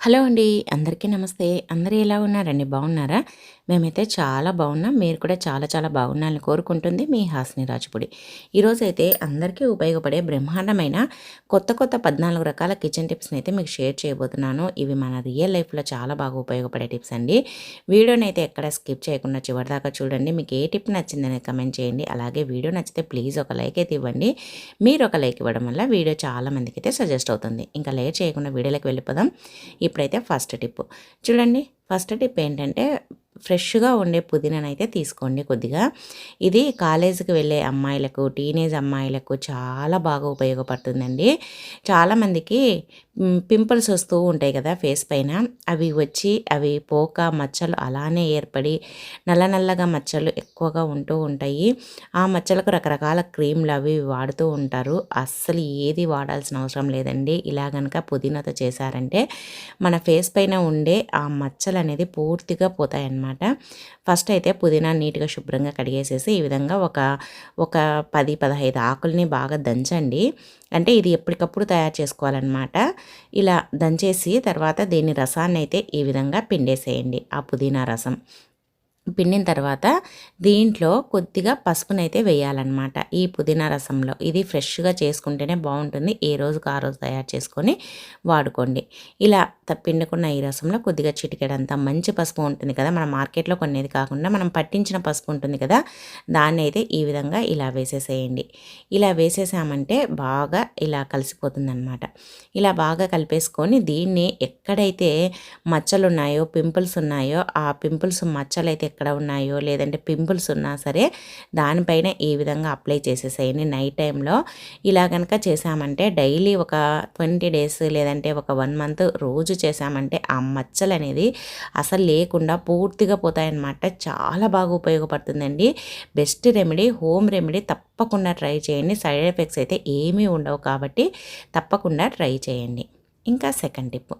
Hello అండి. అందరికీ నమస్తే. అందరూ ఎలా ఉన్నారండి? బాగున్నారా? మేమైతే చాలా బాగున్నాం. మీరు కూడా చాలా చాలా బాగున్నారని కోరుకుంటుంది మీ హాసిని రాజపుడి. ఈరోజైతే అందరికీ ఉపయోగపడే బ్రహ్మాండమైన కొత్త కొత్త 14 రకాల కిచెన్ టిప్స్‌ని అయితే మీకు షేర్ చేయబోతున్నాను. ఇవి మన రియల్ లైఫ్‌లో చాలా బాగా ఉపయోగపడే టిప్స్ అండి. వీడియోనైతే ఎక్కడ స్కిప్ చేయకుండా చివరిదాకా చూడండి. మీకు ఏ టిప్ నచ్చిందని కామెంట్ చేయండి. అలాగే వీడియో నచ్చితే ప్లీజ్ ఒక లైక్ అయితే ఇవ్వండి. మీరు ఒక లైక్ ఇవ్వడం వల్ల వీడియో చాలా మందికైతే సజెస్ట్ అవుతుంది. ఇంకా లేట్ చేయకుండా వీడియోలోకి వెళ్ళిపోదాం. ఇప్పుడైతే ఫస్ట్ టిప్ చూడండి. ఫస్ట్ టిప్ ఏంటంటే ఫ్రెష్‌గా ఉండే పుదీనానైతే తీసుకోండి కొద్దిగా. ఇది కాలేజీకి వెళ్ళే అమ్మాయిలకు, టీనేజ్ అమ్మాయిలకు చాలా బాగా ఉపయోగపడుతుందండి. చాలామందికి పింపుల్స్ వస్తూ ఉంటాయి కదా ఫేస్ పైన. అవి పోక మచ్చలు అలానే ఏర్పడి నల్ల నల్లగా మచ్చలు ఎక్కువగా ఉంటూ ఉంటాయి. ఆ మచ్చలకు రకరకాల క్రీమ్‌లు అవి వాడుతూ ఉంటారు. అస్సలు ఏది వాడాల్సిన అవసరం లేదండి. ఇలా గనక పుదీనాతో చేశారంటే మన ఫేస్ పైన ఉండే ఆ మచ్చలనేది పూర్తిగా పోతాయన్నమాట. ఫస్ట్ అయితే పుదీనా నీట్‌గా శుభ్రంగా కడిగేసేసి ఈ విధంగా ఒక 10, 15 ఆకుల్ని బాగా దంచండి. అంటే ఇది ఎప్పటికప్పుడు తయారు చేసుకోవాలన్నమాట. ఇలా దంచేసి తర్వాత దీని రసాన్నైతే ఈ విధంగా పిండేసేయండి. ఆ పుదీనా రసం పిండిన తర్వాత దీంట్లో కొద్దిగా పసుపునైతే వేయాలన్నమాట ఈ పుదీనా రసంలో. ఇది ఫ్రెష్‌గా చేసుకుంటేనే బాగుంటుంది. ఏ రోజుకి ఆ రోజు తయారు చేసుకొని వాడుకోండి. ఇలా పిండుకున్న ఈ రసంలో కొద్దిగా చిటికెడంత మంచి పసుపు ఉంటుంది కదా, మన మార్కెట్‌లో కొనేది కాకుండా మనం పట్టించిన పసుపు ఉంటుంది కదా, దాన్ని అయితే ఈ విధంగా ఇలా వేసేసేయండి. ఇలా వేసేసామంటే బాగా ఇలా కలిసిపోతుందన్నమాట. ఇలా బాగా కలిపేసుకొని దీన్ని ఎక్కడైతే మచ్చలున్నాయో, పింపుల్స్ ఉన్నాయో, ఆ పింపుల్స్ మచ్చలైతే ఎక్కడ ఉన్నాయో లేదంటే పింపుల్స్ ఉన్నా సరే దానిపైన ఈ విధంగా అప్లై చేసేసేయండి నైట్ టైంలో. ఇలా కనుక చేసామంటే డైలీ ఒక 20 డేస్ లేదంటే ఒక 1 మంత్ రోజు చేసామంటే ఆ మచ్చలు అనేది అసలు లేకుండా పూర్తిగా పోతాయన్నమాట. చాలా బాగా ఉపయోగపడుతుందండి. Best remedy, home remedy. తప్పకుండా ట్రై చేయండి. సైడ్ ఎఫెక్ట్స్ అయితే ఏమీ ఉండవు కాబట్టి తప్పకుండా ట్రై చేయండి. ఇంకా సెకండ్ టిప్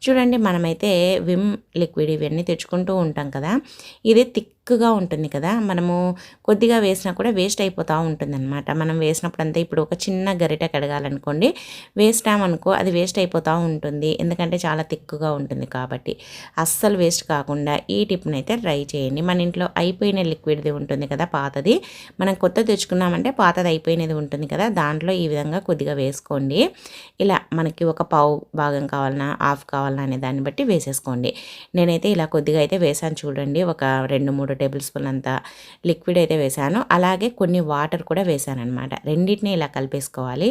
చూడండి. మనమైతే విమ్ లిక్విడ్ ఇవన్నీ తెచ్చుకుంటూ ఉంటాం కదా, ఇది థిక్‌గా ఉంటుంది కదా, మనము కొద్దిగా వేసినా కూడా వేస్ట్ అయిపోతూ ఉంటుందన్నమాట. మనం వేసినప్పుడంతా ఇప్పుడు ఒక చిన్న గరిటె కడగాలనుకోండి, వేసామనుకో అది వేస్ట్ అయిపోతూ ఉంటుంది. ఎందుకంటే చాలా థిక్‌గా ఉంటుంది కాబట్టి. అస్సలు వేస్ట్ కాకుండా ఈ టిప్‌ని అయితే ట్రై చేయండి. మన ఇంట్లో అయిపోయిన లిక్విడ్‌ది ఉంటుంది కదా పాతది, మనం కొత్తది తెచ్చుకున్నామంటే పాతది అయిపోయినది ఉంటుంది కదా, దాంట్లో ఈ విధంగా కొద్దిగా వేసుకోండి. ఇలా మనకి ఒక పావు భాగం కావాలన్నా, హాఫ్ కావాలన్నా అనే దాన్ని బట్టి వేసేసుకోండి. నేనైతే ఇలా కొద్దిగా అయితే వేసాను చూడండి. ఒక 2, 3 టేబుల్ స్పూన్ అంత లిక్విడ్ అయితే వేసాను. అలాగే కొన్ని వాటర్ కూడా వేసాననమాట. రెండింటిని ఇలా కలిపేసుకోవాలి.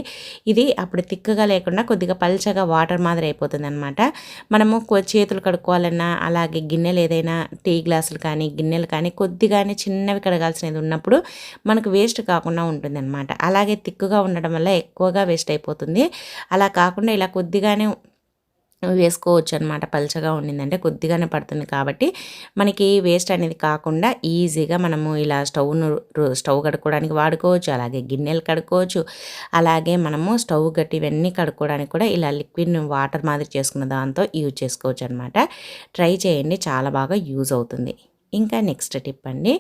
ఇది అప్పుడు తిక్కగా లేకుండా కొద్దిగా పల్చగా వాటర్ మాదిరి అయిపోతుందనమాట. మనము చేతులు కడుక్కోవాలన్నా, అలాగే గిన్నెలు ఏదైనా టీ గ్లాసులు కానీ, గిన్నెలు కానీ కొద్దిగానే చిన్నవి కడగాల్సినది ఉన్నప్పుడు మనకు వేస్ట్ కాకుండా ఉంటుందన్నమాట. అలాగే తిక్కుగా ఉండడం వల్ల ఎక్కువగా వేస్ట్ అయిపోతుంది. అలా కాకుండా ఇలా కొద్దిగానే వేసుకోవచ్చు అనమాట. పల్చగా ఉండిందంటే కొద్దిగానే పడుతుంది కాబట్టి మనకి వేస్ట్ అనేది కాకుండా ఈజీగా మనము ఇలా స్టవ్ కడుక్కోవడానికి వాడుకోవచ్చు. అలాగే గిన్నెలు కడుక్కోవచ్చు. అలాగే మనము స్టవ్ గట్టి ఇవన్నీ కడుక్కోవడానికి కూడా ఇలా లిక్విడ్ని వాటర్ మాదిరి చేసుకున్న దాంతో యూజ్ చేసుకోవచ్చు అనమాట. ట్రై చేయండి, చాలా బాగా యూజ్ అవుతుంది. ఇంకా నెక్స్ట్ టిప్ అండి.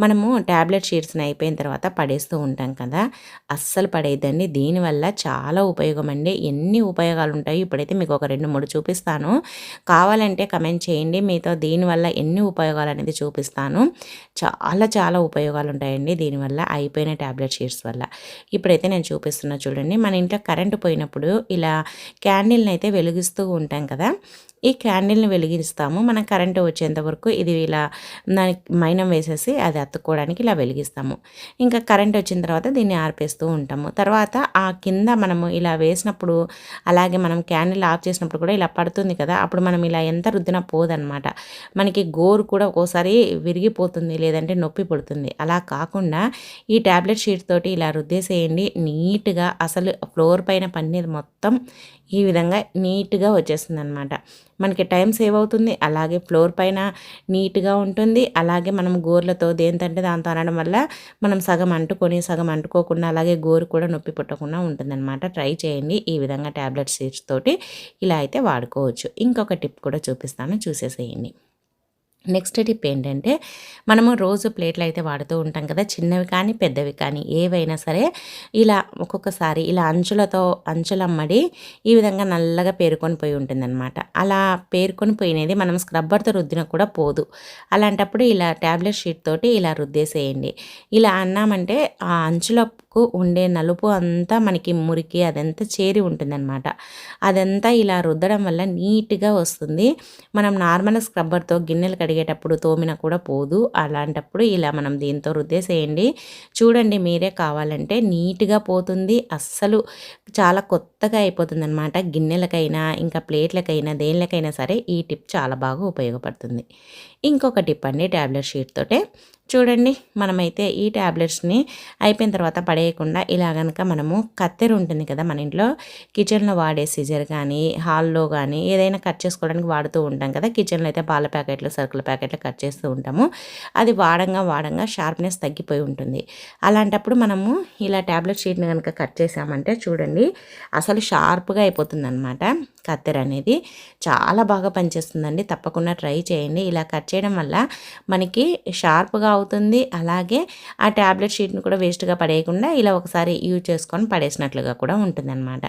మనము ట్యాబ్లెట్ షీట్స్ని అయిపోయిన తర్వాత పడేస్తూ ఉంటాం కదా, అస్సలు పడేయద్దండి. దీనివల్ల చాలా ఉపయోగం అండి. ఎన్ని ఉపయోగాలు ఉంటాయి ఇప్పుడైతే మీకు ఒక 2, 3 చూపిస్తాను. కావాలంటే కమెంట్ చేయండి. మీతో దీనివల్ల ఎన్ని ఉపయోగాలు అనేది చూపిస్తాను. చాలా చాలా ఉపయోగాలు ఉంటాయండి దీనివల్ల, అయిపోయిన ట్యాబ్లెట్ షీట్స్ వల్ల. ఇప్పుడైతే నేను చూపిస్తున్నా చూడండి. మన ఇంట్లో కరెంటు పోయినప్పుడు ఇలా క్యాండిల్ని అయితే వెలిగిస్తూ ఉంటాం కదా, ఈ క్యాండిల్ని వెలిగిస్తాము. మన కరెంటు వచ్చేంత వరకు ఇది ఇలా దానికి మైనం వేసేసి అది అతుక్కోవడానికి ఇలా వెలిగిస్తాము. ఇంకా కరెంట్ వచ్చిన తర్వాత దీన్ని ఆర్పేస్తూ ఉంటాము. తర్వాత ఆ కింద మనము ఇలా వేసినప్పుడు, అలాగే మనం క్యాండిల్ ఆఫ్ చేసినప్పుడు కూడా ఇలా పడుతుంది కదా, అప్పుడు మనం ఇలా ఎంత రుద్దినా పోదనమాట. మనకి గోరు కూడా ఒక్కోసారి విరిగిపోతుంది, లేదంటే నొప్పి పుడుతుంది. అలా కాకుండా ఈ ట్యాబ్లెట్ షీట్ తోటి ఇలా రుద్దేసేయండి. నీట్గా అసలు ఫ్లోర్ పైన పన్నీది మొత్తం ఈ విధంగా నీట్గా వచ్చేస్తుంది అనమాట. మనకి టైం సేవ్ అవుతుంది. అలాగే ఫ్లోర్ పైన నీట్గా ఉంటుంది. అలాగే మనం గోర్లతో దేంతంటే దాంతో అనడం వల్ల మనం సగం అంటుకొని సగం అంటుకోకుండా, అలాగే గోరు కూడా నొప్పి పుట్టకుండా ఉంటుందన్నమాట. ట్రై చేయండి. ఈ విధంగా ట్యాబ్లెట్ షీట్స్ తోటి ఇలా అయితే వాడుకోవచ్చు. ఇంకొక టిప్ కూడా చూపిస్తాను, చూసేసేయండి. నెక్స్ట్ టిప్ ఏంటంటే, మనము రోజు ప్లేట్లు అయితే వాడుతూ ఉంటాం కదా! చిన్నవి కానీ, పెద్దవి కానీ ఏవైనా సరే ఇలా ఒక్కొక్కసారి ఇలా అంచులమ్మడి ఈ విధంగా నల్లగా పేరుకొని పోయి ఉంటుందనమాట. అలా పేరుకొని పోయినది మనం స్క్రబ్బర్‌తో రుద్దినా కూడా పోదు. అలాంటప్పుడు ఇలా టాబ్లెట్ షీట్ తోటి ఇలా రుద్దేసేయండి. ఇలా అన్నామంటే ఆ అంచులకు ఉండే నలుపు అంతా మనకి మురికి అదంతా చేరి ఉంటుందనమాట. అదంతా ఇలా రుద్దడం వల్ల నీట్‌గా వస్తుంది. మనం నార్మల్ స్క్రబ్బర్‌తో గిన్నెలు కడిగేటప్పుడు తోమినా కూడా పోదు. అలాంటప్పుడు ఇలా మనం దీంతో రుద్దేసేయండి. చూడండి మీరే కావాలంటే నీట్‌గా పోతుంది. అస్సలు చాలా కొత్తగా అయిపోతుందనమాట. గిన్నెలకైనా, ఇంకా ప్లేట్లకైనా, దేనిలకైనా సరే ఈ టిప్ చాలా బాగా ఉపయోగపడుతుంది. ఇంకొక టిప్ అండి టాబ్లెట్ షీట్ తోటే. చూడండి మనమైతే ఈ టాబ్లెట్స్‌ని అయిపోయిన తర్వాత పడేయకుండా ఇలా గనక మనము కత్తెర ఉంటుంది కదా మన ఇంట్లో, కిచెన్‌లో వాడే సిజర్ కానీ, హాల్‌లో కానీ ఏదైనా కట్ చేసుకోవడానికి వాడుతూ ఉంటాం కదా! కిచెన్‌లో అయితే పాల ప్యాకెట్లు, సరుకుల ప్యాకెట్లు కట్ చేస్తూ ఉంటాము. అది వాడంగా షార్ప్‌నెస్ తగ్గిపోయి ఉంటుంది. అలాంటప్పుడు మనము ఇలా టాబ్లెట్ షీట్‌ని గనక కట్ చేసామంటే చూడండి అసలు షార్ప్‌గా అయిపోతుందనమాట కత్తెర అనేది. చాలా బాగా పనిచేస్తుందండి. తప్పకుండా ట్రై చేయండి. ఇలా కట్ చేయడం వల్ల మనకి షార్ప్‌గా అవుతుంది. అలాగే ఆ టాబ్లెట్ షీట్‌ని కూడా వేస్ట్‌గా పడేయకుండా ఇలా ఒకసారి యూజ్ చేసుకొని పడేసినట్లుగా కూడా ఉంటుందన్నమాట.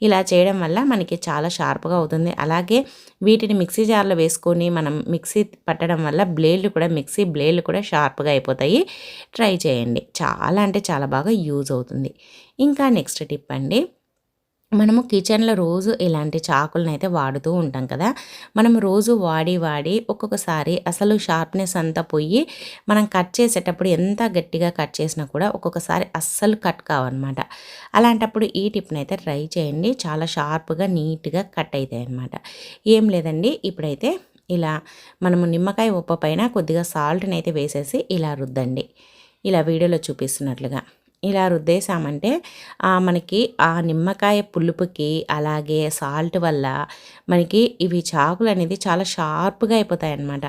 ఇలా చేయడం వల్ల మనకి చాలా షార్ప్‌గా అవుతుంది. అలాగే వీటిని మిక్సీ జార్‌లో వేసుకొని మనం మిక్సీ పట్టడం వల్ల మిక్సీ బ్లేడ్లు కూడా షార్ప్‌గా అయిపోతాయి. ట్రై చేయండి. చాలా అంటే చాలా బాగా యూజ్ అవుతుంది. ఇంకా నెక్స్ట్ టిప్ అండి. మనము కిచెన్‌లో రోజు ఇలాంటి చాకులనైతే వాడుతూ ఉంటాం కదా! మనం రోజు వాడి ఒక్కొక్కసారి అసలు షార్ప్‌నెస్ అంతా పోయి మనం కట్ చేసేటప్పుడు ఎంత గట్టిగా కట్ చేసినా కూడా ఒక్కొక్కసారి అస్సలు కట్ కావనమాట. అలాంటప్పుడు ఈ టిప్‌నైతే ట్రై చేయండి. చాలా షార్ప్‌గా, నీట్‌గా కట్ అయితాయన్నమాట. ఏం లేదండి ఇప్పుడైతే ఇలా మనము నిమ్మకాయ ఉప్పు పైన కొద్దిగా సాల్ట్‌నైతే వేసేసి ఇలా రుద్దండి. ఇలా వీడియోలో చూపిస్తున్నట్లుగా. ఇలా రుద్దేశామంటే మనకి ఆ నిమ్మకాయ పులుపుకి అలాగే సాల్ట్ వల్ల మనకి ఇవి చాకులనేది చాలా షార్ప్‌గా అయిపోతాయన్నమాట.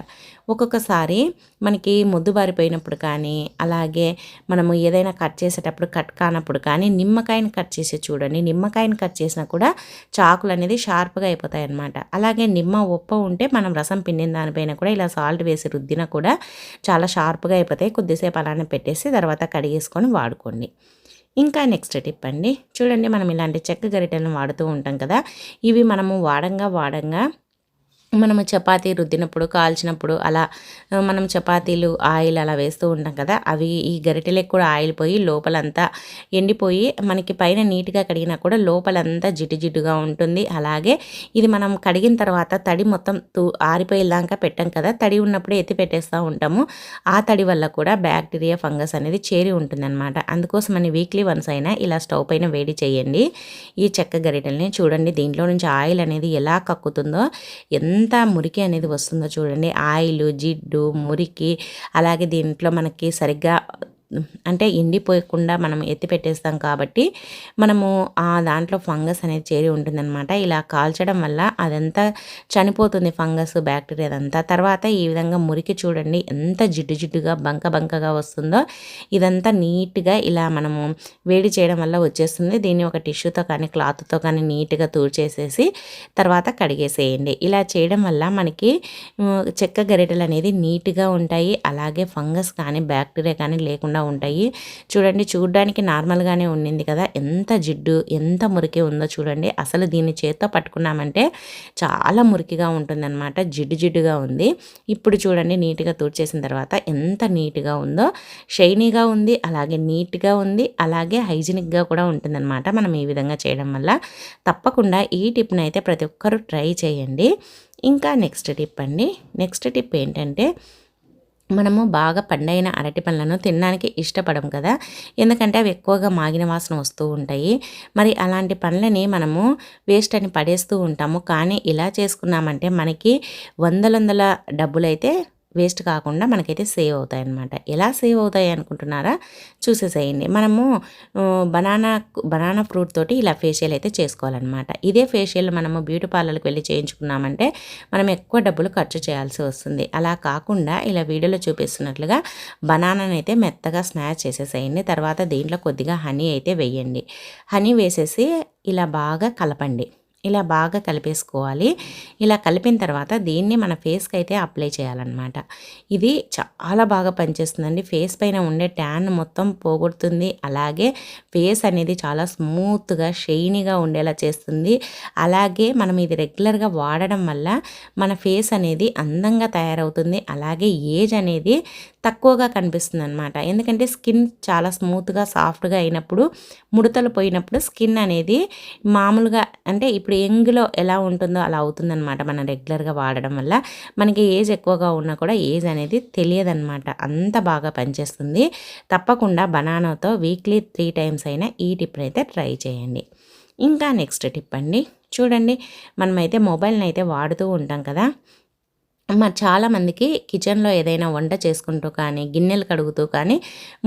ఒక్కొక్కసారి మనకి మొద్దుబారిపోయినప్పుడు కానీ, అలాగే మనము ఏదైనా కట్ చేసేటప్పుడు కట్ కానప్పుడు కానీ నిమ్మకాయని కట్ చేసి చూడండి. నిమ్మకాయని కట్ చేసినా కూడా చాకులనేది షార్ప్‌గా అయిపోతాయన్నమాట. అలాగే నిమ్మ ఉప్పు ఉంటే మనం రసం పిండిన దానిపైన కూడా ఇలా సాల్ట్ వేసి రుద్దినా కూడా చాలా షార్ప్‌గా అయిపోతాయి. కొద్దిసేపు అలానే పెట్టేసి తర్వాత కడిగేసుకొని వాడుకోండి. ఇంకా నెక్స్ట్ టిప్ అండి. చూడండి మనం ఇలాంటి చెక్క గరిటెలను వాడుతూ ఉంటాం కదా! ఇవి మనము వాడంగా మనము చపాతీ రుద్దినప్పుడు, కాల్చినప్పుడు అలా మనం చపాతీలు ఆయిల్ అలా వేస్తూ ఉంటాం కదా! అవి ఈ గరిటెలకు కూడా ఆయిల్ పోయి లోపలంతా ఎండిపోయి మనకి పైన నీట్‌గా కడిగినా కూడా లోపలంతా జిడ్డుగా ఉంటుంది. అలాగే ఇది మనం కడిగిన తర్వాత తడి మొత్తం ఆరిపోయేదాకా పెట్టం కదా! తడి ఉన్నప్పుడే ఎత్తి పెట్టేస్తూ ఉంటాము. ఆ తడి వల్ల కూడా బ్యాక్టీరియా, ఫంగస్ అనేది చేరి ఉంటుందన్నమాట. అందుకోసమని వీక్లీ వన్స్ అయినా ఇలా స్టవ్ పైన వేడి చేయండి. ఈ చెక్క గరిటెలని చూడండి దీంట్లో నుంచి ఆయిల్ అనేది ఎలా కక్కుతుందో ఎంత మురికి అనేది వస్తుందో చూడండి. ఆయిలు, జిడ్డు, మురికి అలాగే దీంట్లో మనకి సరిగ్గా అంటే ఎండిపోయకుండా మనం ఎత్తి పెట్టేస్తాం కాబట్టి మనము ఆ దాంట్లో ఫంగస్ అనేది చేరి ఉంటుందన్నమాట. ఇలా కాల్చడం వల్ల అదంతా చనిపోతుంది ఫంగస్, బ్యాక్టీరియా అదంతా. తర్వాత ఈ విధంగా మురికి చూడండి ఎంత జిడ్డుగా బంకగా వస్తుందో. ఇదంతా నీట్‌గా ఇలా మనము వేడి చేయడం వల్ల వచ్చేస్తుంది. దీన్ని ఒక టిష్యూతో కానీ, క్లాత్‌తో కానీ నీట్‌గా తుడిచేసేసి తర్వాత కడిగేసేయండి. ఇలా చేయడం వల్ల మనకి చెక్క గరిటెలు అనేది నీట్‌గా ఉంటాయి. అలాగే ఫంగస్ కానీ, బ్యాక్టీరియా కానీ లేకుండా ఉంటాయి. చూడండి చూడ్డానికి నార్మల్‌గానే ఉండింది కదా! ఎంత జిడ్డు, ఎంత మురికి ఉందో చూడండి. అసలు దీన్ని చేత్తో పట్టుకున్నామంటే చాలా మురికిగా ఉంటుందన్నమాట. జిడ్డుగా ఉంది. ఇప్పుడు చూడండి నీట్‌గా తుడిచేసిన తర్వాత ఎంత నీట్‌గా ఉందో. షైనీగా ఉంది. అలాగే నీట్‌గా ఉంది. అలాగే హైజీనిక్‌గా కూడా ఉంటుందన్నమాట. మనం ఈ విధంగా చేయడం వల్ల. తప్పకుండా ఈ టిప్‌ని అయితే ప్రతి ఒక్కరూ ట్రై చేయండి. ఇంకా నెక్స్ట్ టిప్ అండి. నెక్స్ట్ టిప్ ఏంటంటే మనము బాగా పండైన అరటి పండ్లను తినడానికి ఇష్టపడం కదా! ఎందుకంటే అవి ఎక్కువగా మాగిన వాసన వస్తూ ఉంటాయి. మరి అలాంటి పండ్లని మనము వేస్ట్ అని పడేస్తూ ఉంటాము. కానీ ఇలా చేసుకున్నామంటే మనకి వందల డబ్బులైతే వేస్ట్ కాకుండా మనకైతే సేవ్ అవుతాయన్నమాట. ఎలా సేవ్ అవుతాయి అనుకుంటున్నారా? చూసేసేయండి. మనము బనానా ఫ్రూట్ తోటి ఇలా ఫేషియల్ అయితే చేసుకోవాలన్నమాట. ఇదే ఫేషియల్ మనము బ్యూటీ పార్లర్‌కి వెళ్ళి చేయించుకున్నామంటే మనం ఎక్కువ డబ్బులు ఖర్చు చేయాల్సి వస్తుంది. అలా కాకుండా ఇలా వీడియోలో చూపిస్తున్నట్లుగా బనానానైతే మెత్తగా స్మాష్ చేసేసేయండి. తర్వాత దీంట్లో కొద్దిగా హనీ అయితే వేయండి. హనీ వేసేసి ఇలా బాగా కలపండి. ఇలా బాగా కలిపేసుకోవాలి. ఇలా కలిపిన తర్వాత దీన్ని మన ఫేస్కి అయితే అప్లై చేయాలన్నమాట. ఇది చాలా బాగా పనిచేస్తుందండి. ఫేస్ పైన ఉండే ట్యాన్ మొత్తం పోగొడుతుంది. అలాగే ఫేస్ అనేది చాలా స్మూత్గా షైనీగా ఉండేలా చేస్తుంది. అలాగే మనం ఇది రెగ్యులర్గా వాడడం వల్ల మన ఫేస్ అనేది అందంగా తయారవుతుంది. అలాగే ఏజ్ అనేది తక్కువగా కనిపిస్తుంది అనమాట. ఎందుకంటే స్కిన్ చాలా స్మూత్గా సాఫ్ట్గా అయినప్పుడు, ముడతలు పోయినప్పుడు స్కిన్ అనేది మామూలుగా అంటే ఇప్పుడు యంగ్లో ఎలా ఉంటుందో అలా అవుతుందన్నమాట. మనం రెగ్యులర్గా వాడడం వల్ల మనకి ఏజ్ ఎక్కువగా ఉన్నా కూడా ఏజ్ అనేది తెలియదన్నమాట. అంత బాగా పనిచేస్తుంది. తప్పకుండా బనానాతో వీక్లీ 3 టైమ్స్ అయినా ఈ టిప్ని అయితే ట్రై చేయండి. ఇంకా నెక్స్ట్ టిప్ అండి, చూడండి మనమైతే మొబైల్ని అయితే వాడుతూ ఉంటాం కదా. మరి చాలామందికి కిచెన్లో ఏదైనా వంట చేసుకుంటూ కానీ గిన్నెలు కడుగుతూ కానీ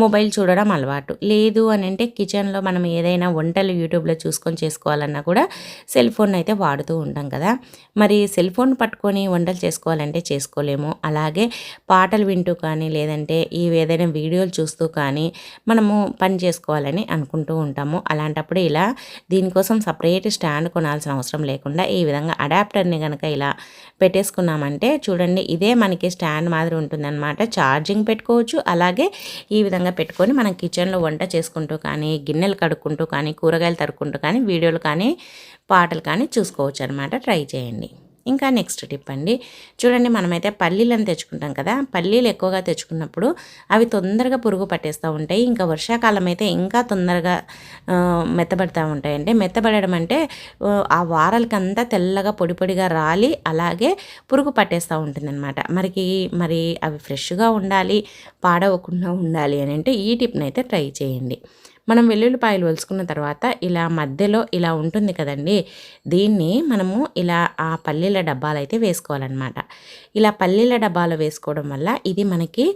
మొబైల్ చూడడం అలవాటు. లేదు అని అంటే కిచెన్లో మనం ఏదైనా వంటలు యూట్యూబ్లో చూసుకొని చేసుకోవాలన్నా కూడా సెల్ ఫోన్ అయితే వాడుతూ ఉంటాం కదా. మరి సెల్ ఫోన్ పట్టుకొని వంటలు చేసుకోవాలంటే చేసుకోలేము. అలాగే పాటలు వింటూ కానీ లేదంటే ఏదైనా వీడియోలు చూస్తూ కానీ మనము పని చేసుకోవాలని అనుకుంటూ ఉంటాము. అలాంటప్పుడు ఇలా దీనికోసం సపరేట్ స్టాండ్ కొనాల్సిన అవసరం లేకుండా ఈ విధంగా అడాప్టర్ని కనుక ఇలా పెట్టేసుకున్నామంటే చూడండి, ఇదే మనకి స్టాండ్ మాదిరి ఉంటుందన్నమాట. ఛార్జింగ్ పెట్టుకోవచ్చు. అలాగే ఈ విధంగా పెట్టుకొని మనం కిచెన్లో వంట చేసుకుంటూ కానీ గిన్నెలు కడుక్కుంటూ కానీ కూరగాయలు తరుక్కుంటూ కానీ వీడియోలు కానీ పాటలు కానీ చూసుకోవచ్చు అనమాట. ట్రై చేయండి. ఇంకా నెక్స్ట్ టిప్ అండి, చూడండి మనమైతే పల్లీలను తెచ్చుకుంటాం కదా. పల్లీలు ఎక్కువగా తెచ్చుకున్నప్పుడు అవి తొందరగా పురుగు పట్టేస్తూ ఉంటాయి. ఇంకా వర్షాకాలం అయితే ఇంకా తొందరగా మెత్తబడుతూ ఉంటాయి. అంటే మెత్తబడడం అంటే ఆ వారాలకంతా తెల్లగా పొడి పొడిగా రాలి అలాగే పురుగు పట్టేస్తూ ఉంటుందన్నమాట. మరి అవి ఫ్రెష్గా ఉండాలి, పాడవకుండా ఉండాలి అని అంటే ఈ టిప్ని అయితే ట్రై చేయండి. మనం వెల్లుల్లిపాయలు ఒలుచుకున్న తర్వాత ఇలా మధ్యలో ఇలా ఉంటుంది కదండి, దీన్ని మనము ఇలా ఆ పల్లీల డబ్బాలు అయితే వేసుకోవాలన్నమాట. ఇలా పల్లీల డబ్బాలు వేసుకోవడం వల్ల ఇది మనకి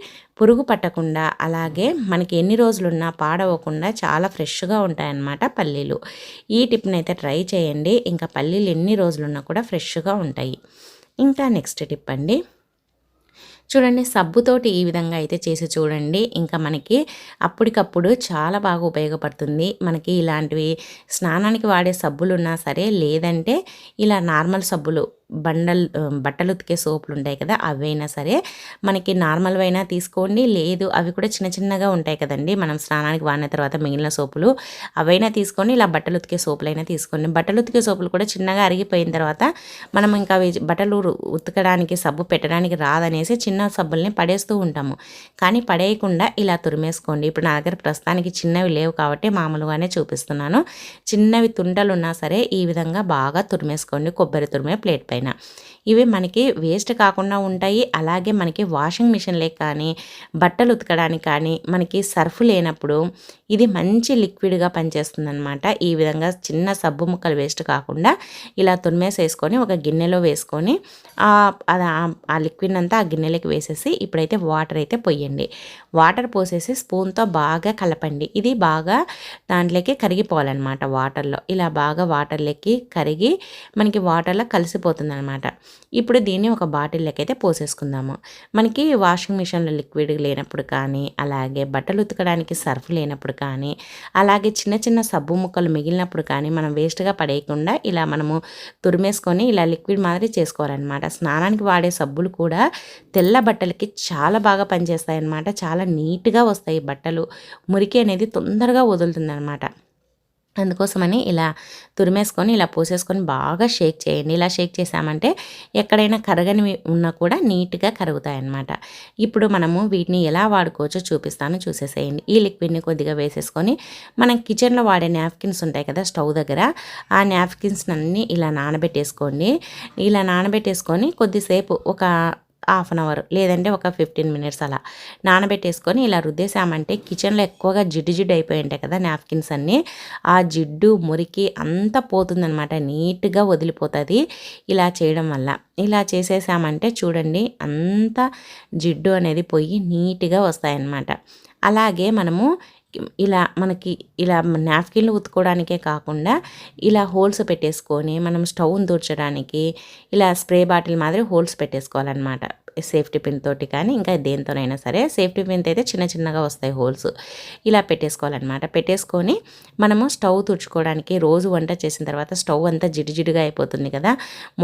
పురుగు పట్టకుండా అలాగే మనకి ఎన్ని రోజులున్నా పాడవకుండా చాలా ఫ్రెష్గా ఉంటాయన్నమాట పల్లీలు. ఈ టిప్ని అయితే ట్రై చేయండి. ఇంకా పల్లీలు ఎన్ని రోజులున్నా కూడా ఫ్రెష్గా ఉంటాయి. ఇంకా నెక్స్ట్ టిప్ అండి, చూడండి సబ్బుతోటి ఈ విధంగా అయితే చేసి చూడండి. ఇంకా మనకి అప్పటికప్పుడు చాలా బాగా ఉపయోగపడుతుంది. మనకి ఇలాంటివి స్నానానికి వాడే సబ్బులు ఉన్నా సరే, లేదంటే ఇలా నార్మల్ సబ్బులు బట్టలు ఉతికే సోపులు ఉంటాయి కదా, అవైనా సరే మనకి నార్మల్ అయినా తీసుకోండి. లేదు అవి కూడా చిన్న చిన్నగా ఉంటాయి కదండి, మనం స్నానానికి వాడిన తర్వాత మిగిలిన సోపులు అవైనా తీసుకోండి. ఇలా బట్టలు ఉతికే సోపులైనా తీసుకోండి. బట్టలు ఉతికే సోపులు కూడా చిన్నగా అరిగిపోయిన తర్వాత మనం ఇంకా అవి బట్టలు ఉతకడానికి సబ్బు పెట్టడానికి రాదనేసి చిన్న సబ్బుల్ని పడేస్తూ ఉంటాము. కానీ పడేయకుండా ఇలా తురిమేసుకోండి. ఇప్పుడు నా దగ్గర ప్రస్తుతానికి చిన్నవి లేవు కాబట్టి మామూలుగానే చూపిస్తున్నాను. చిన్నవి తుంటలు ఉన్నా సరే ఈ విధంగా బాగా తురిమేసుకోండి కొబ్బరి తురిమే ప్లేట్ పైన. ఇవి మనకి వేస్ట్ కాకుండా ఉంటాయి. అలాగే మనకి వాషింగ్ మిషన్లే కానీ బట్టలు ఉతకడానికి కానీ మనకి సర్ఫ్ లేనప్పుడు ఇది మంచి లిక్విడ్గా పనిచేస్తుంది అనమాట. ఈ విధంగా చిన్న సబ్బు ముక్కలు వేస్ట్ కాకుండా ఇలా తురిమేసేసుకొని ఒక గిన్నెలో వేసుకొని ఆ లిక్విడ్ అంతా ఆ గిన్నెలోకి వేసేసి ఇప్పుడైతే వాటర్ అయితే పోయండి. వాటర్ పోసేసి స్పూన్తో బాగా కలపండి. ఇది బాగా దాంట్లోకి కరిగిపోవాలన్నమాట. వాటర్లో ఇలా బాగా వాటర్లోకి కరిగి మనకి వాటర్లో కలిసిపోతుంది అనమాట. ఇప్పుడు దీన్ని ఒక బాటిల్లోకి అయితే పోసేసుకుందాము. మనకి వాషింగ్ మిషన్లో లిక్విడ్ లేనప్పుడు కానీ అలాగే బట్టలు ఉతకడానికి సర్ఫ్ లేనప్పుడు కానీ అలాగే చిన్న చిన్న సబ్బు ముక్కలు మిగిలినప్పుడు కానీ మనం వేస్ట్గా పడేయకుండా ఇలా మనము తురిమేసుకొని ఇలా లిక్విడ్ మాదిరి చేసుకోవాలన్నమాట. స్నానానికి వాడే సబ్బులు కూడా తెల్ల బట్టలకి చాలా బాగా పనిచేస్తాయి అన్నమాట. చాలా నీట్గా వస్తాయి బట్టలు. మురికి అనేది తొందరగా వదులుతుంది అనమాట. అందుకోసమని ఇలా తురిమేసుకొని ఇలా పోసేసుకొని బాగా షేక్ చేయండి. ఇలా షేక్ చేసామంటే ఎక్కడైనా కరగనివి ఉన్నా కూడా నీట్గా కరుగుతాయి అన్నమాట. ఇప్పుడు మనము వీటిని ఎలా వాడుకోవచ్చో చూపిస్తాను, చూసేసేయండి. ఈ లిక్విడ్ని కొద్దిగా వేసేసుకొని మనం కిచెన్లో వాడే నాప్కిన్స్ ఉంటాయి కదా స్టవ్ దగ్గర, ఆ నాప్కిన్స్ అన్నీ ఇలా నానబెట్టేసుకోండి. ఇలా నానబెట్టేసుకొని కొద్దిసేపు ఒక 1/2 అవర్ లేదంటే ఒక 15 మినిట్స్ అలా నానబెట్టేసుకొని ఇలా రుద్దేసామంటే కిచెన్లో ఎక్కువగా జిడ్డు జిడ్డు అయిపోయి ఉంటాయి కదా నాప్కిన్స్ అన్నీ, ఆ జిడ్డు మురికి అంతా పోతుందనమాట. నీట్గా వదిలిపోతుంది ఇలా చేయడం వల్ల. ఇలా చేసేసామంటే చూడండి అంత జిడ్డు అనేది పోయి నీట్గా వస్తాయన్నమాట. అలాగే మనము మనకి ఇలా నాప్కిన్లు ఉతుకోవడానికే కాకుండా ఇలా హోల్స్ పెట్టేసుకొని మనం స్టవ్ని తుడచడానికి ఇలా స్ప్రే బాటిల్ మాదిరి హోల్స్ పెట్టేసుకోవాలన్నమాట. సేఫ్టీ పిన్ తోటి కానీ ఇంకా దేనితోనైనా సరే, సేఫ్టీ పిన్ అయితే చిన్న చిన్నగా వస్తాయి హోల్స్. ఇలా పెట్టేసుకోవాలన్నమాట. పెట్టేసుకొని మనము స్టవ్ తుడుచుకోవడానికి రోజు వంట చేసిన తర్వాత స్టవ్ అంతా జిడ్డుగా అయిపోతుంది కదా,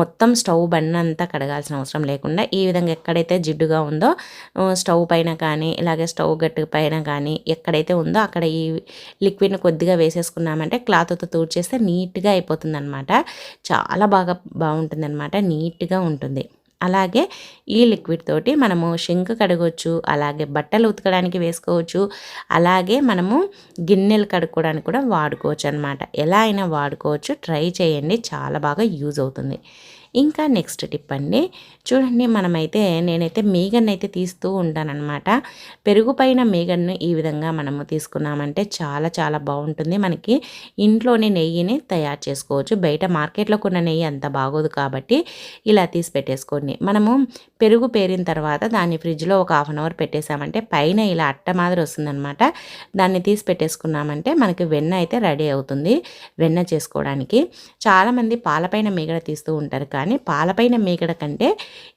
మొత్తం స్టవ్ బండ అంతా కడగాల్సిన అవసరం లేకుండా ఈ విధంగా ఎక్కడైతే జిడ్డుగా ఉందో స్టవ్ పైన కానీ ఇలాగే స్టవ్ గట్టు పైన కానీ ఎక్కడైతే ఉందో అక్కడ ఈ లిక్విడ్ని కొద్దిగా వేసేసుకున్నామంటే క్లాత్తో తుడిచేస్తే నీట్గా అయిపోతుంది అనమాట. చాలా బాగుంటుందన్నమాట, నీట్గా ఉంటుంది. అలాగే ఈ లిక్విడ్ తోటి మనము షింక్ కడగవచ్చు, అలాగే బట్టలు ఉతకడానికి వేసుకోవచ్చు, అలాగే మనము గిన్నెలు కడుక్కోవడానికి కూడా వాడుకోవచ్చు అనమాట. ఎలా అయినా వాడుకోవచ్చు, ట్రై చేయండి, చాలా బాగా యూజ్ అవుతుంది. ఇంకా నెక్స్ట్ టిప్ అండి, చూడండి నేనైతే మీగడని అయితే తీస్తూ ఉంటానన్నమాట. పెరుగు పైన మీగడను ఈ విధంగా మనము తీసుకున్నామంటే చాలా చాలా బాగుంటుంది. మనకి ఇంట్లోనే నెయ్యిని తయారు చేసుకోవచ్చు. బయట మార్కెట్లో కొన్న నెయ్యి అంత బాగోదు కాబట్టి ఇలా తీసి పెట్టేసుకోండి. మనము పెరుగు పేరిన తర్వాత దాన్ని ఫ్రిడ్జ్లో ఒక 1/2 అవర్ పెట్టేసామంటే పైన ఇలా అట్ట మాదిరి వస్తుందన్నమాట. దాన్ని తీసి పెట్టేసుకున్నామంటే మనకి వెన్న అయితే రెడీ అవుతుంది వెన్న చేసుకోవడానికి. చాలామంది పాలపైన మీగడ తీస్తూ ఉంటారు, కానీ పాలపైన మీగడ కంటే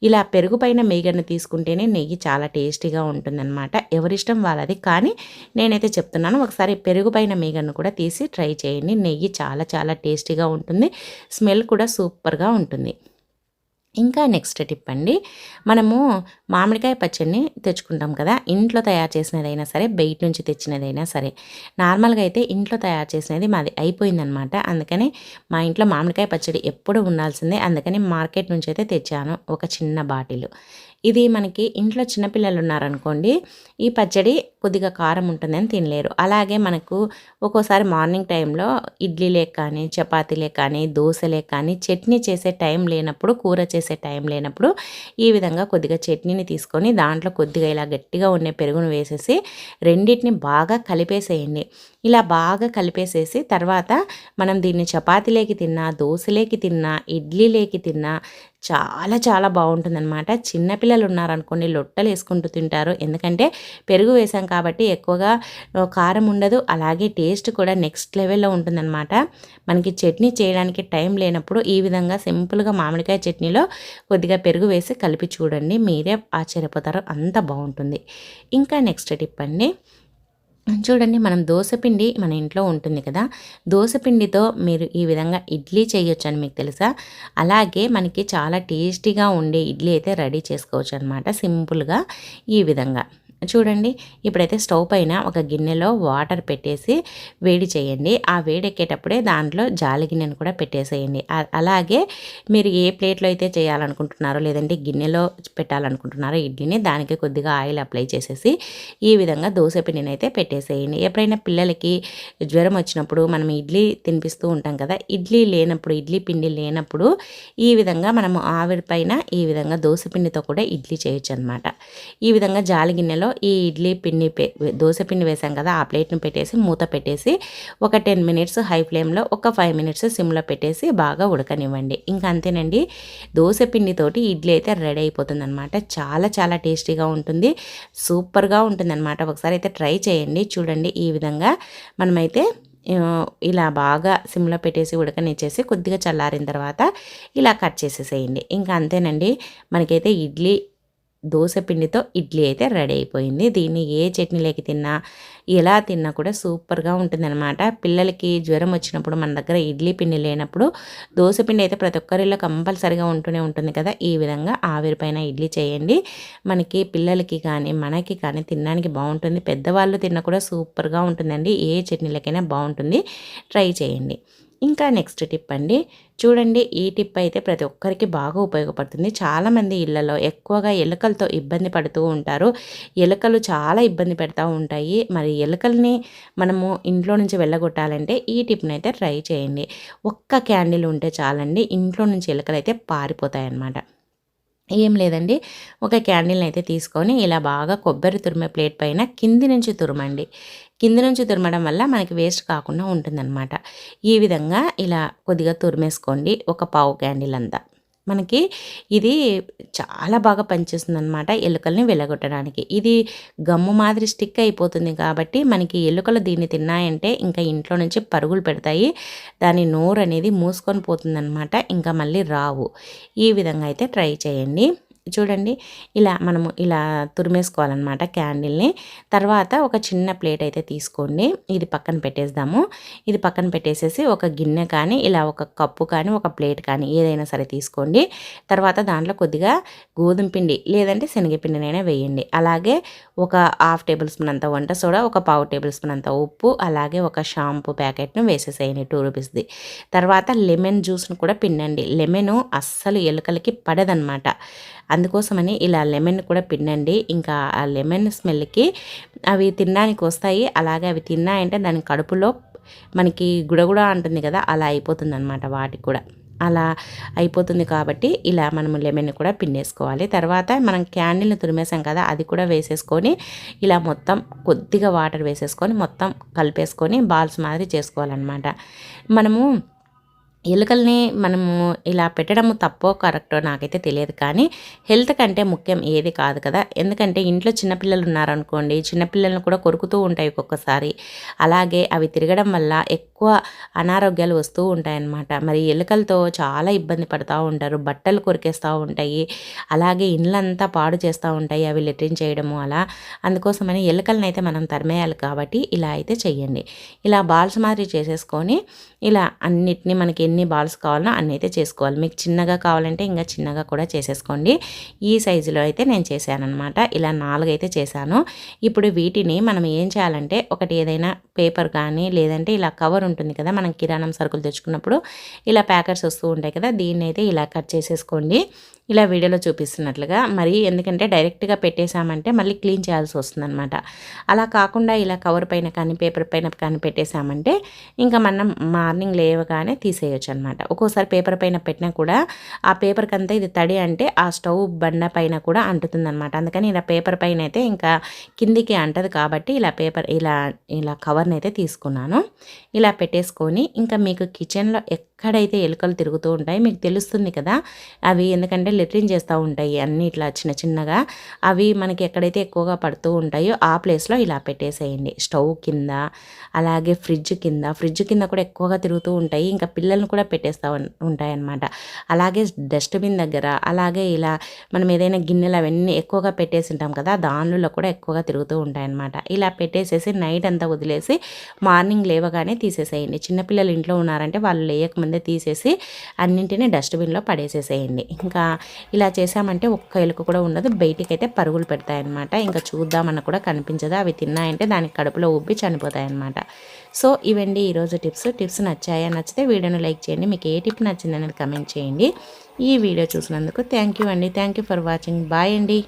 ఇలా పెరుగుపైన మీగడను తీసుకుంటేనే నెయ్యి చాలా టేస్టీగా ఉంటుందన్నమాట. ఎవరిష్టం వాళ్ళది, కానీ నేనైతే చెప్తున్నాను, ఒకసారి పెరుగుపైన మీగడను కూడా తీసి ట్రై చేయండి. నెయ్యి చాలా చాలా టేస్టీగా ఉంటుంది, స్మెల్ కూడా సూపర్గా ఉంటుంది. ఇంకా నెక్స్ట్ టిప్ అండి, మనము మామిడికాయ పచ్చడిని తెచ్చుకుంటాం కదా, ఇంట్లో తయారు చేసినదైనా సరే బయట నుంచి తెచ్చినదైనా సరే. నార్మల్గా అయితే ఇంట్లో తయారు చేసినది మాది అయిపోయిందనమాట. అందుకని మా ఇంట్లో మామిడికాయ పచ్చడి ఎప్పుడు ఉండాల్సిందే. అందుకని మార్కెట్ నుంచి అయితే తెచ్చాను ఒక చిన్న బాటిల్. ఇది మనకి ఇంట్లో చిన్నపిల్లలు ఉన్నారనుకోండి, ఈ పచ్చడి కొద్దిగా కారం ఉంటుందని తినలేరు. అలాగే మనకు ఒక్కోసారి మార్నింగ్ టైంలో ఇడ్లీలే కానీ చపాతీలే కానీ దోశలే కానీ చట్నీ చేసే టైం లేనప్పుడు, కూర చేసే టైం లేనప్పుడు ఈ విధంగా కొద్దిగా చట్నీని తీసుకొని దాంట్లో కొద్దిగా ఇలా గట్టిగా ఉండే పెరుగును వేసేసి రెండింటిని బాగా కలిపేసేయండి. ఇలా బాగా కలిపేసేసి తర్వాత మనం దీన్ని చపాతీలేకి తిన్నా, దోశలేకి తిన్నా, ఇడ్లీలేకి తిన్నా చాలా చాలా బాగుంటుందన్నమాట. చిన్నపిల్లలు ఉన్నారనుకోండి లొట్టలు వేసుకుంటూ తింటారు. ఎందుకంటే పెరుగు వేసాం కాబట్టి ఎక్కువగా కారం ఉండదు, అలాగే టేస్ట్ కూడా నెక్స్ట్ లెవెల్లో ఉంటుందన్నమాట. మనకి చట్నీ చేయడానికి టైం లేనప్పుడు ఈ విధంగా సింపుల్గా మామిడికాయ చట్నీలో కొద్దిగా పెరుగు వేసి కలిపి చూడండి, మీరే ఆశ్చర్యపోతారు, అంత బాగుంటుంది. ఇంకా నెక్స్ట్ టిప్ అండి, చూడండి మనం దోసపిండి మన ఇంట్లో ఉంటుంది కదా, దోసపిండితో మీరు ఈ విధంగా ఇడ్లీ చేయొచ్చని మీకు తెలుసా? అలాగే మనకి చాలా టేస్టీగా ఉండే ఇడ్లీ అయితే రెడీ చేసుకోవచ్చు అనమాట సింపుల్గా. ఈ విధంగా చూడండి, ఇప్పుడైతే స్టవ్ పైన ఒక గిన్నెలో వాటర్ పెట్టేసి వేడి చేయండి. ఆ వేడెక్కేటప్పుడే దాంట్లో జాలి గిన్నెను కూడా పెట్టేసేయండి. అలాగే మీరు ఏ ప్లేట్లో అయితే చేయాలనుకుంటున్నారో లేదంటే గిన్నెలో పెట్టాలనుకుంటున్నారో ఇడ్లీని, దానికి కొద్దిగా ఆయిల్ అప్లై చేసేసి ఈ విధంగా దోశ పిండిని అయితే పెట్టేసేయండి. ఎప్పుడైనా పిల్లలకి జ్వరం వచ్చినప్పుడు మనం ఇడ్లీ తినిపిస్తూ ఉంటాం కదా, ఇడ్లీ లేనప్పుడు, ఇడ్లీ పిండి లేనప్పుడు ఈ విధంగా మనము ఆవిరి పైన ఈ విధంగా దోశ పిండితో కూడా ఇడ్లీ చేయొచ్చు అనమాట. ఈ విధంగా జాలి గిన్నెలో ఈ ఇడ్లీ పిండి దోశ పిండి వేసాం కదా, ఆ ప్లేట్ను పెట్టేసి మూత పెట్టేసి ఒక 10 మినిట్స్ హై ఫ్లేమ్లో, ఒక 5 మినిట్స్ సిమ్లో పెట్టేసి బాగా ఉడకనివ్వండి. ఇంకా అంతేనండి, దోశ పిండితోటి ఇడ్లీ అయితే రెడీ అయిపోతుంది అనమాట. చాలా చాలా టేస్టీగా ఉంటుంది, సూపర్గా ఉంటుంది అనమాట. ఒకసారి అయితే ట్రై చేయండి. చూడండి, ఈ విధంగా మనమైతే ఇలా బాగా సిమ్లో పెట్టేసి ఉడకనిచ్చేసి కొద్దిగా చల్లారిన తర్వాత ఇలా కట్ చేసేసేయండి. ఇంకా అంతేనండి, మనకైతే దోశ పిండితో ఇడ్లీ అయితే రెడీ అయిపోయింది. దీన్ని ఏ చట్నీలోకి తిన్నా, ఎలా తిన్నా కూడా సూపర్గా ఉంటుందన్నమాట. పిల్లలకి జ్వరం వచ్చినప్పుడు మన దగ్గర ఇడ్లీ పిండి లేనప్పుడు దోశ పిండి అయితే ప్రతి ఒక్కరిలో కంపల్సరీగా ఉంటూనే ఉంటుంది కదా, ఈ విధంగా ఆవిరిపైన ఇడ్లీ చేయండి. మనకి పిల్లలకి కానీ మనకి కానీ తినడానికి బాగుంటుంది. పెద్దవాళ్ళు తిన్నా కూడా సూపర్గా ఉంటుందండి. ఏ చట్నీలకైనా బాగుంటుంది, ట్రై చేయండి. ఇంకా నెక్స్ట్ టిప్ అండి, చూడండి, ఈ టిప్ అయితే ప్రతి ఒక్కరికి బాగా ఉపయోగపడుతుంది. చాలామంది ఇళ్లలో ఎక్కువగా ఎలుకలతో ఇబ్బంది పడుతూ ఉంటారు. ఎలుకలు చాలా ఇబ్బంది పెడతా ఉంటాయి. మరి ఎలుకల్ని మనము ఇంట్లో నుంచి వెళ్ళగొట్టాలంటే ఈ టిప్ని అయితే ట్రై చేయండి. ఒక్క క్యాండిల్ ఉంటే చాలండి, ఇంట్లో నుంచి ఎలుకలు అయితే పారిపోతాయి అన్నమాట. ఏం లేదండి, ఒక క్యాండిల్ని అయితే తీసుకొని ఇలా బాగా కొబ్బరి తురిమే ప్లేట్ పైన కింది నుంచి తురమండి. కింది నుంచి తురమడం వల్ల మనకి వేస్ట్ కాకుండా ఉంటుందన్నమాట. ఈ విధంగా ఇలా కొద్దిగా తురిమేసుకోండి, ఒక పావు క్యాండిల్ అంతా. మనకి ఇది చాలా బాగా పనిచేస్తుంది అనమాట ఎలుకల్ని వెళ్ళగొట్టడానికి. ఇది గమ్ము మాదిరి స్టిక్ అయిపోతుంది కాబట్టి మనకి ఎలుకలు దీన్ని తిన్నాయంటే ఇంకా ఇంట్లో నుంచి పరుగులు పెడతాయి. దాని నోరు అనేది మూసుకొని పోతుందన్నమాట, ఇంకా మళ్ళీ రావు. ఈ విధంగా అయితే ట్రై చేయండి. చూడండి ఇలా మనము ఇలా తురిమేసుకోవాలన్నమాట క్యాండిల్ని. తర్వాత ఒక చిన్న ప్లేట్ అయితే తీసుకోండి, ఇది పక్కన పెట్టేద్దాము. ఇది పక్కన పెట్టేసేసి ఒక గిన్నె కానీ ఇలా ఒక కప్పు కానీ ఒక ప్లేట్ కానీ ఏదైనా సరే తీసుకోండి. తర్వాత దాంట్లో కొద్దిగా గోధుమ పిండి లేదంటే శనగపిండినైనా వేయండి. అలాగే ఒక హాఫ్ టేబుల్ స్పూన్ అంత వంట సోడా, ఒక పావు టేబుల్ స్పూన్ అంత ఉప్పు, అలాగే ఒక షాంపూ ప్యాకెట్ను వేసేసేయండి 2 రూపీస్ది. తర్వాత లెమన్ జ్యూస్ను కూడా పిండండి. లెమను అస్సలు ఎలుకలకి పడదనమాట, అందుకోసమని ఇలా లెమన్ కూడా పిండండి. ఇంకా ఆ లెమన్ స్మెల్కి అవి తినడానికి వస్తాయి. అలాగే అవి తిన్నాయంటే దాని కడుపులో మనకి గుడగుడ అంటుంది కదా, అలా అయిపోతుందన్నమాట వాటికి కూడా. అలా అయిపోతుంది కాబట్టి ఇలా మనము లెమన్ కూడా పిండేసుకోవాలి. తర్వాత మనం క్యాండిల్ని తురిమేసాం కదా, అది కూడా వేసేసుకొని ఇలా మొత్తం కొద్దిగా వాటర్ వేసేసుకొని మొత్తం కలిపేసుకొని బాల్స్ మాదిరి చేసుకోవాలన్నమాట. మనము ఎలుకల్ని మనము ఇలా పెట్టడము తప్పో కరెక్టో నాకైతే తెలియదు, కానీ హెల్త్ కంటే ముఖ్యం ఏది కాదు కదా. ఎందుకంటే ఇంట్లో చిన్నపిల్లలు ఉన్నారనుకోండి, చిన్నపిల్లలను కూడా కొరుకుతూ ఉంటాయి ఒక్కొక్కసారి. అలాగే అవి తిరగడం వల్ల ఎక్కువ అనారోగ్యాలు వస్తూ ఉంటాయన్నమాట. మరి ఎలుకలతో చాలా ఇబ్బంది పడుతూ ఉంటారు, బట్టలు కొరికేస్తూ ఉంటాయి, అలాగే ఇండ్లంతా పాడు చేస్తూ ఉంటాయి అవి లెట్రిన్ చేయడము అలా. అందుకోసమని ఎలుకలను అయితే మనం తరిమేయాలి కాబట్టి ఇలా అయితే చెయ్యండి. ఇలా బాల్స్ మాదిరి చేసేసుకొని ఇలా అన్నిటినీ మనకి ఎన్ని బాల్స్ కావాలనో అన్నీ అయితే చేసుకోవాలి. మీకు చిన్నగా కావాలంటే ఇంకా చిన్నగా కూడా చేసేసుకోండి. ఈ సైజులో అయితే నేను చేశానమాట. ఇలా 4 అయితే చేశాను. ఇప్పుడు వీటిని మనం ఏం చేయాలంటే ఒకటి ఏదైనా పేపర్ కానీ లేదంటే ఇలా కవర్ ఉంటుంది కదా, మనం కిరాణం సరుకులు తెచ్చుకున్నప్పుడు ఇలా ప్యాకెట్స్ వస్తూ ఉంటాయి కదా, దీన్ని అయితే ఇలా కట్ చేసేసుకోండి ఇలా వీడియోలో చూపిస్తున్నట్లుగా. మరి ఎందుకంటే డైరెక్ట్గా పెట్టేశామంటే మళ్ళీ క్లీన్ చేయాల్సి వస్తుందన్నమాట. అలా కాకుండా ఇలా కవర్ పైన కానీ పేపర్ పైన కానీ పెట్టేశామంటే ఇంకా మనం మార్నింగ్ లేవగానే తీసేయచ్చు అనమాట. ఒక్కోసారి పేపర్ పైన పెట్టినా కూడా ఆ పేపర్కి అంతా ఇది తడి అంటే ఆ స్టవ్ బండ పైన కూడా అంటుతుందన్నమాట. అందుకని ఇలా పేపర్ పైన అయితే ఇంకా కిందికి అంటది కాబట్టి ఇలా పేపర్ ఇలా కవర్ని అయితే తీసుకున్నాను. ఇలా పెట్టేసుకొని ఇంకా మీకు కిచెన్లో ఎక్కడైతే ఎలుకలు తిరుగుతూ ఉంటాయి మీకు తెలుస్తుంది కదా, అవి ఎందుకంటే లెట్రిన్ చేస్తూ ఉంటాయి అన్నీ ఇట్లా చిన్న చిన్నగా, అవి మనకి ఎక్కడైతే ఎక్కువగా పడుతూ ఉంటాయో ఆ ప్లేస్లో ఇలా పెట్టేసేయండి. స్టవ్ కింద, అలాగే ఫ్రిడ్జ్ కింద కూడా ఎక్కువగా తిరుగుతూ ఉంటాయి, ఇంకా పిల్లల్ని కూడా పెట్టేస్తూ ఉంటాయన్నమాట. అలాగే డస్ట్బిన్ దగ్గర, అలాగే ఇలా మనం ఏదైనా గిన్నెలు అవన్నీ ఎక్కువగా పెట్టేసి ఉంటాం కదా, దానిలో కూడా ఎక్కువగా తిరుగుతూ ఉంటాయన్నమాట. ఇలా పెట్టేసేసి నైట్ అంతా వదిలేసి మార్నింగ్ లేవగానే తీసేసేయండి. చిన్నపిల్లలు ఇంట్లో ఉన్నారంటే వాళ్ళు లేయకముందే తీసేసి అన్నింటినీ డస్ట్బిన్లో పడేసేసేయండి. ఇంకా ఇలా చేసామంటే ఒక్క ఎలుక కూడా ఉండదు, బయటికి అయితే పరుగులు పెడతాయన్నమాట. ఇంకా చూద్దామన్న కూడా కనిపించదు, అవి తిన్నాయంటే దానికి కడుపులో ఉబ్బి చనిపోతాయన్నమాట. సో ఇవండి ఈరోజు టిప్స్ నచ్చాయా? నచ్చితే వీడియోని లైక్ చేయండి. మీకు ఏ టిప్ నచ్చిందనేది కమెంట్ చేయండి. ఈ వీడియో చూసినందుకు థ్యాంక్ యూ అండి. Thank you for watching. Bye అండి.